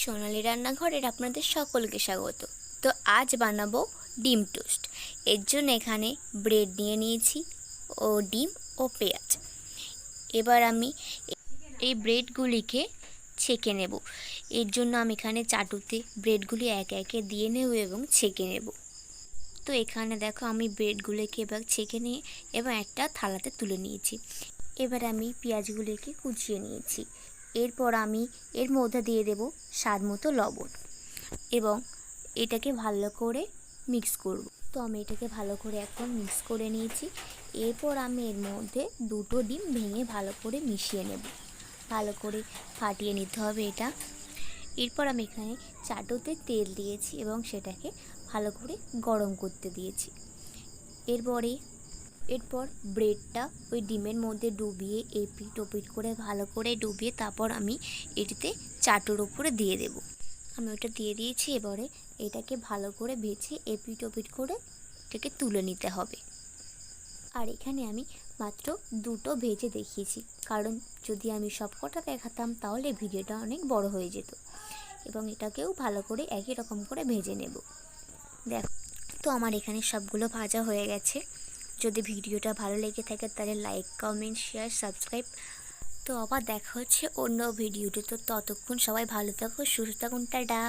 সোনালি রান্নাঘরের আপনাদের সকলকে স্বাগত। তো আজ বানাবো ডিম টোস্ট। এর জন্য এখানে ব্রেড নিয়ে নিয়েছি ও ডিম ও পেঁয়াজ। এবার আমি এই ব্রেডগুলিকে ছেঁকে নেব। এর জন্য আমি এখানে চাটুতে ব্রেডগুলি একে একে দিয়ে নেব এবং ছেঁকে নেব। তো এখানে দেখো আমি ব্রেডগুলিকে এবার ছেঁকে নিয়ে এবং একটা থালাতে তুলে নিয়েছি। এবার আমি পেঁয়াজগুলিকে কুচিয়ে নিয়েছি। এরপর আমি এর মধ্যে দিয়ে দেব স্বাদ মতো লবণ এবং এটাকে ভালো করে মিক্স করব। তো আমি এটাকে ভালো করে এখন মিক্স করে নিয়েছি। এরপর আমি এর মধ্যে দুটো ডিম ভেঙে ভালো করে মিশিয়ে নেব। ভালো করে ফাটিয়ে নিতে হবে এটা। এরপর আমি এখানে চাটুতে তেল দিয়েছি এবং সেটাকে ভালো করে গরম করতে দিয়েছি। এরপর ব্রেডটা ওই ডিমের মধ্যে ডুবিয়ে এপিট ওপিট করে ভালো করে ডুবিয়ে তারপর আমি এটিতে চাটুর উপরে দিয়ে দেব। আমি ওটা দিয়ে দিয়েছি। এবারে এটাকে ভালো করে ভেজে এপিট ওপিট করে এটাকে তুলে নিতে হবে। আর এখানে আমি মাত্র দুটো ভেজে দেখিয়েছি, কারণ যদি আমি সব কটা দেখাতাম তাহলে ভিডিওটা অনেক বড় হয়ে যেত। এবং এটাকেও ভালো করে একই রকম করে ভেজে নেব। দেখো, তো আমার এখানে সবগুলো ভাজা হয়ে গেছে। যদি ভিডিওটা ভালো লেগে থাকে তাহলে লাইক, কমেন্ট, শেয়ার, সাবস্ক্রাইব। তো আবার দেখা হচ্ছে অন্য ভিডিওতে। তো ততক্ষণ সবাই ভালো থাকো, সুস্থ থাকুন, টাটা।